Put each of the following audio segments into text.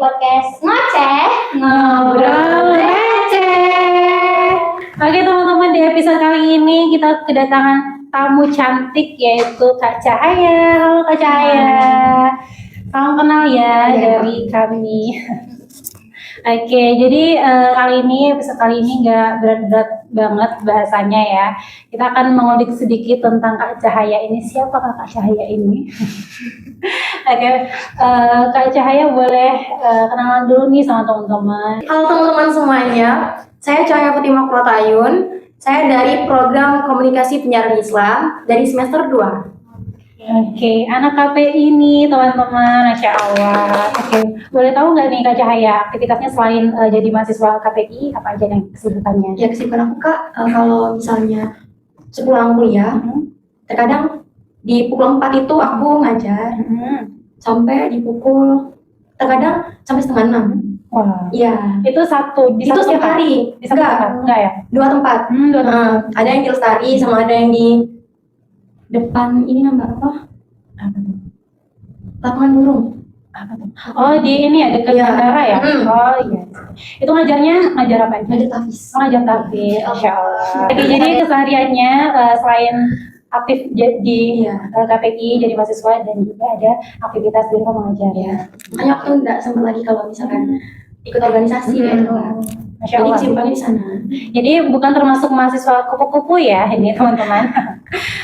podcast Ngoceh Ngobrol Receh. Oke teman-teman, di episode kali ini kita kedatangan tamu cantik yaitu Kak Cahaya. Halo Kak Cahaya. Salam kenal ya dari kami. Oke, jadi episode kali ini nggak berat-berat banget bahasanya ya. Kita akan mengulik sedikit tentang Kak Cahaya ini. Siapa Kak Cahaya ini? Oke, Kak Cahaya boleh kenalan dulu nih sama teman-teman. Halo teman-teman semuanya, saya Cahaya Fatimah Kuratayun. Saya dari program Komunikasi Penyiaran Islam dari semester 2. Oke, anak KPI ini teman-teman, Masya Allah. Oke, boleh tahu nggak nih Kak Cahaya aktivitasnya selain jadi mahasiswa KPI, apa aja yang kesibukannya? Ya kesibukan aku Kak, kalau misalnya sepulang kuliah, terkadang di pukul 4 itu aku ngajar sampai di pukul terkadang sampai setengah 6. Wah, Iya. itu satu Itu setiap hari. Di satu tempat? Enggak ya? 2 tempat. Dua tempat. Ada yang di Lestari sama ada yang di depan ini nama apa? Apa tuh? Lapangan burung. Apa tuh? Oh, di ini ya, dekat Iya. bandara ya? Oh iya. Itu ngajar apa aja? Ngajar tahfiz. Ngajar tahfiz, Masya Allah. Jadi kesehariannya selain aktif di Iya. KPI jadi mahasiswa dan juga ada aktivitas di rumah mengajar ya. Makanya aku tuh nggak sempat lagi kalau misalkan ikut organisasi gitu kan. Masya Jadi Allah. kesibukannya di sana. Jadi bukan termasuk mahasiswa kupu-kupu ya ini teman-teman.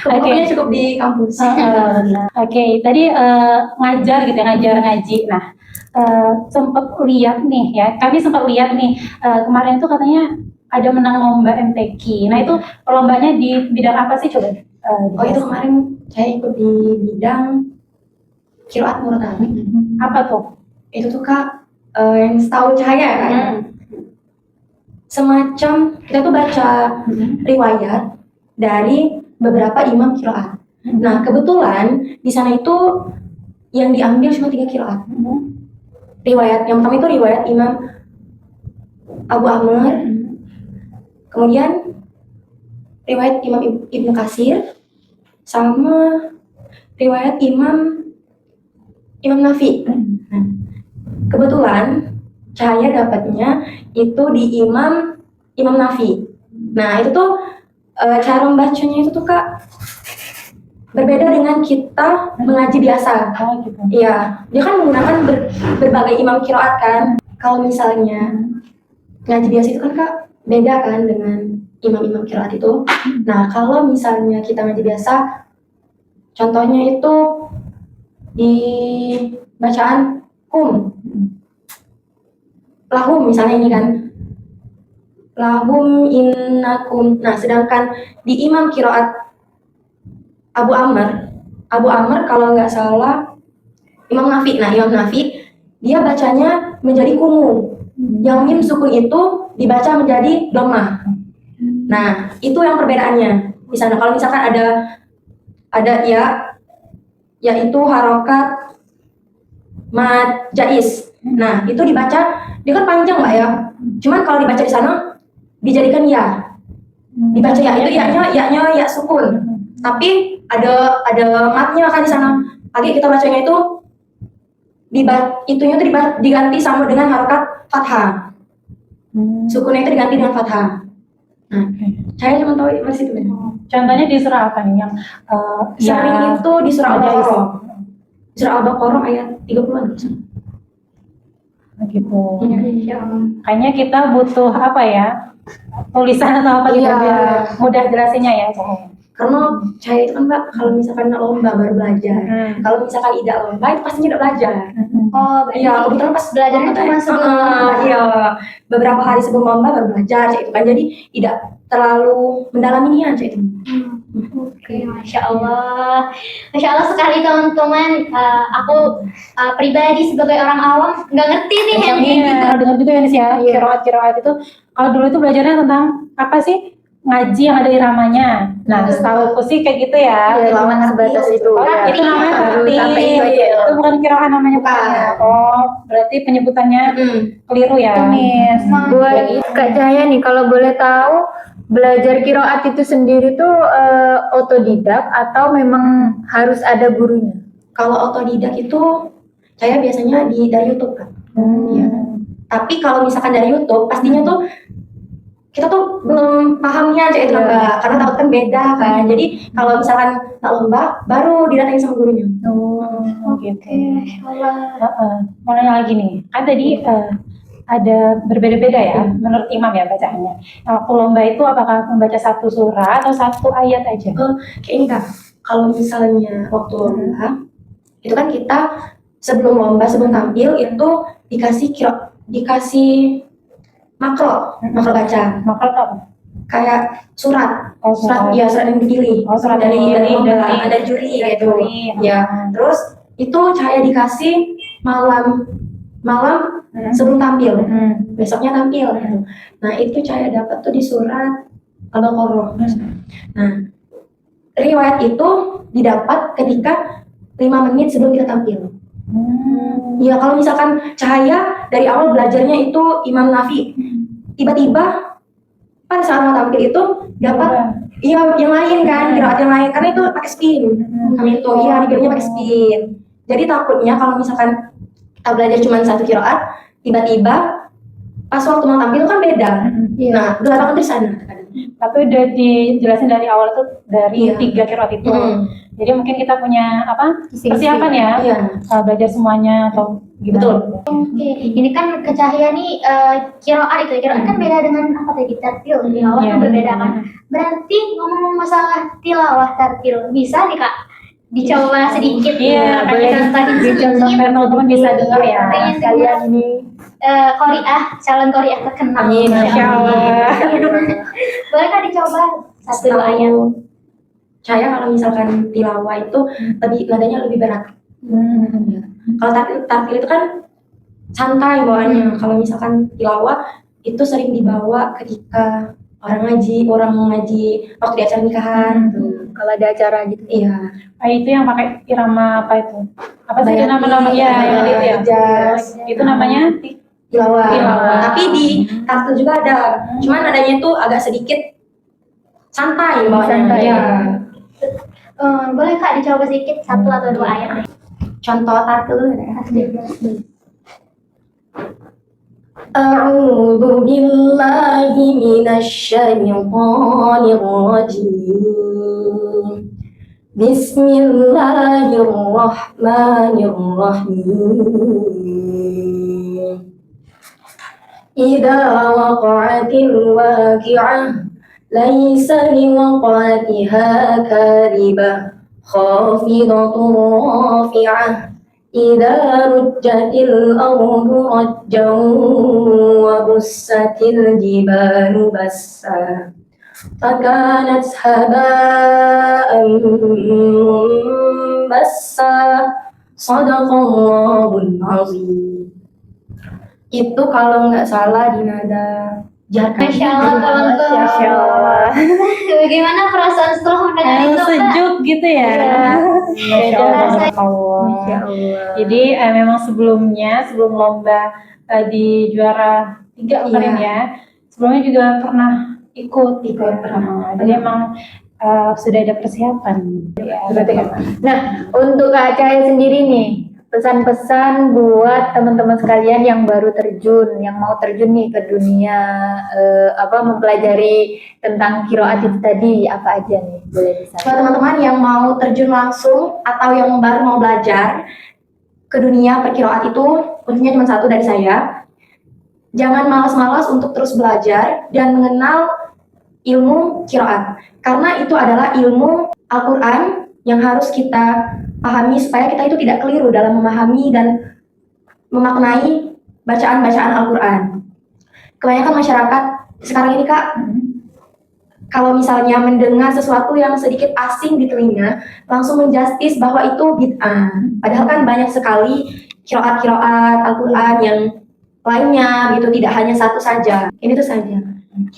Kebutuhannya cukup di kampus. Oke, tadi ngajar gitu ya, ngajar ngaji. Nah, sempat lihat nih ya, kami sempat lihat nih kemarin itu katanya ada menang lomba MTQ. Nah itu lombanya di bidang apa sih coba? Oh itu kemarin saya ikut di bidang Qiraat Murattabah. Apa tuh? Itu tuh Kak, yang setahu Cahaya kan, semacam kita tuh baca riwayat dari beberapa imam qiraat. Nah kebetulan di sana itu yang diambil cuma 3 qiraat. Riwayat yang pertama itu riwayat Imam Abu Amr, kemudian riwayat Imam Ibnu Katsir, sama riwayat Imam Nafi. Nah, kebetulan Cahaya dapatnya itu di Imam Nafi. Nah itu tuh cara membacanya itu tuh Kak berbeda dengan kita mengaji biasa. Oh gitu. Iya, dia kan menggunakan berbagai imam qiraat kan. Kalau misalnya ngaji biasa itu kan Kak beda kan dengan imam-imam qiraat itu. Nah, kalau misalnya kita ngaji biasa, contohnya itu di bacaan lahum misalnya ini kan. Lahum innakum. Nah, sedangkan di imam qiraat Abu Amr kalau nggak salah Imam Nafi. Nah, Imam Nafi dia bacanya menjadi kumu. Yang mim sukun itu dibaca menjadi dhammah. Nah, itu yang perbedaannya. Di sana kalau misalkan ada ya yaitu harokat mad jais. Nah, itu dibaca dia kan panjang Mbak ya. Cuman kalau dibaca di sana dijadikan ya. Dibaca ya itu ya-nya ya sukun. Tapi ada matnya kan di sana. Lagi kita bacanya itu itunya tuh diganti sama dengan harokat fathah. Sukunnya itu diganti dengan fathah. Nah, saya cuma tahu masih itu. Contohnya di surah apa nih yang Sering itu di surah Al-Baqarah. Surah Al-Baqarah ayat 30-an. Begitu. Iya. Kayaknya kita butuh apa ya? Tulisan atau apa gitu Iya. biar mudah jelasinnya ya, Cahaya. Karena saya itu kan Mbak, kalau misalkan lomba baru belajar. Kalau misalkan tidak lomba itu pasti tidak belajar. Oh berarti Iya, kebetulan pas belajarnya cuma sebelum lomba. Iya, beberapa hari sebelum lomba baru belajar itu kan. Jadi tidak terlalu mendalami niat itu. Oke, Masya Allah sekali teman-teman. Aku pribadi sebagai orang awam nggak ngerti nih yang Iya, gitu. dengar juga ya Nis ya, kiroat itu. Kalau dulu itu belajarnya tentang apa sih? Ngaji yang ada iramanya. Nah, setahu sih kayak gitu ya. Iya, cuma sebatas itu. Oh, Ya. itu namanya Baru sampai tartil. itu aja. Itu bukan kiraan namanya Bukan. bukannya. Oh, berarti penyebutannya keliru ya. Miss, buat Kak Cahaya nih, kalau boleh tahu belajar qiraat itu sendiri tuh otodidak atau memang harus ada gurunya? Kalau otodidak itu saya biasanya dari YouTube kan. Iya. Tapi kalau misalkan dari YouTube, pastinya tuh kita tuh belum pahamnya cek itu lomba, karena takut kan beda kan. Jadi kalau misalkan tak lomba, baru didatengin sama gurunya. Oh, gitu. Masya Allah. Mau nanya lagi nih, kan tadi ada berbeda-beda ya menurut imam ya bacaannya. Nah, waktu lomba itu apakah membaca satu surah atau satu ayat aja? Kayak ini Kak, kalau misalnya waktu lomba, itu kan kita sebelum lomba, sebelum tampil itu dikasih makro baca, Makro tuh apa? kayak surat, Oh, surat yang dipilih, Oh, surat dari yang dipilih, lomba, dari- ada juri dari gitu. juri. Ya, terus itu saya dikasih malam sebelum tampil, besoknya tampil. Gitu. Nah itu saya dapat tuh di surat Al-Baqarah. Nah riwayat itu didapat ketika 5 menit sebelum kita tampil. Ya kalau misalkan Cahaya dari awal belajarnya itu Imam Nafi, tiba-tiba pada saat mau tampil itu dapat iya yang lain kan, qiraat yang lain karena itu pakai spin. Kami itu iya dipilihnya pakai spin. Jadi takutnya kalau misalkan kita belajar cuma satu qiraat, tiba-tiba pas waktu mau tampil kan beda. Nah, gelagapan dari sana. Tapi udah dijelasin dari awal tuh dari Iya. 3 qiraat itu. Jadi mungkin kita punya apa Kisi-kisi. persiapan ya, Iya. belajar semuanya atau gimana? Oke, ini kan ke Cahaya nih kiroan itu. Kiroan kan beda dengan apa tadi tartil. Tilawah Iya. kan berbeda kan. Berarti ngomong masalah tilawah tartil bisa nih Kak dicoba sedikit. Iya, boleh boleh dicontohin sedikit. supaya teman-teman bisa dengar ya. Pengen Kalian dengar ini Qori'ah, calon Qori'ah terkenal. Amin, Masya Allah. Boleh Kak dicoba satu dua ayat. Saya kalau misalkan tilawah itu nadanya lebih berat. Kalau tartil itu kan santai bawaannya. Kalau misalkan tilawah itu sering dibawa ketika orang ngaji waktu di acara nikahan. kalau ada acara gitu. Iya. Ah, itu yang pakai irama apa itu? Apa sih Bayati, nama-nama ya yang itu ya? jazz. Itu namanya Tilawah. Tilawah. Tapi di tartil juga ada. Cuman nadanya itu agak sedikit santai bawaannya. Santai. Iya. Boleh Kak dicoba sedikit satu atau dua ayat. Contoh tartil dulu ya. Astagfirullah. أعوذ بالله من الشيطان الرجيم بسم الله الرحمن الرحيم إذا وقعت الواقعة ليس لوقعتها كاذبة خافضة رافعة إذا رجت الأرض رجا وبست الجبال بسا فكانت هباء منبثا صدق الله العظيم. Itu kalau nggak salah di nada jahat. Masya Allah, teman-teman. Masya Allah. Bagaimana perasaan setelah mendengar itu Kak? Sejuk gitu ya. Masya Allah. Masya Masya Allah. Jadi memang sebelum lomba di juara 3 kemarin ya, sebelumnya juga pernah ikut. Jadi emang sudah ada persiapan. Ya, Nah, untuk Kak Cahaya sendiri nih, pesan-pesan buat teman-teman sekalian yang baru terjun, yang mau terjun nih ke dunia mempelajari tentang qiraat itu tadi, apa aja nih? Boleh Buat disampaikan. teman-teman yang mau terjun langsung atau yang baru mau belajar ke dunia perkiraat itu, kuncinya cuma satu dari saya. Jangan malas-malas untuk terus belajar dan mengenal ilmu qiraat. Karena itu adalah ilmu Al-Quran yang harus kita pahami supaya kita itu tidak keliru dalam memahami dan memaknai bacaan-bacaan Al-Quran. Kebanyakan masyarakat sekarang ini Kak, kalau misalnya mendengar sesuatu yang sedikit asing di telinga, langsung menjustis bahwa itu bid'ah. Padahal kan banyak sekali qiraat Al-Quran yang lainnya gitu, tidak hanya satu saja. Ini tuh saja.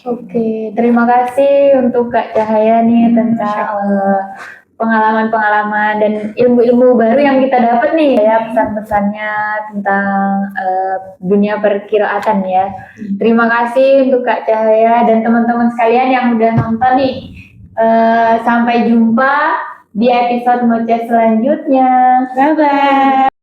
Oke, terima kasih untuk Kak Cahaya nih tentang pengalaman-pengalaman dan ilmu-ilmu baru yang kita dapat nih ya, pesan-pesannya tentang dunia perkiraatan ya. Terima kasih untuk Kak Cahaya dan teman-teman sekalian yang udah nonton nih. Sampai jumpa di episode Moceh selanjutnya. Bye-bye.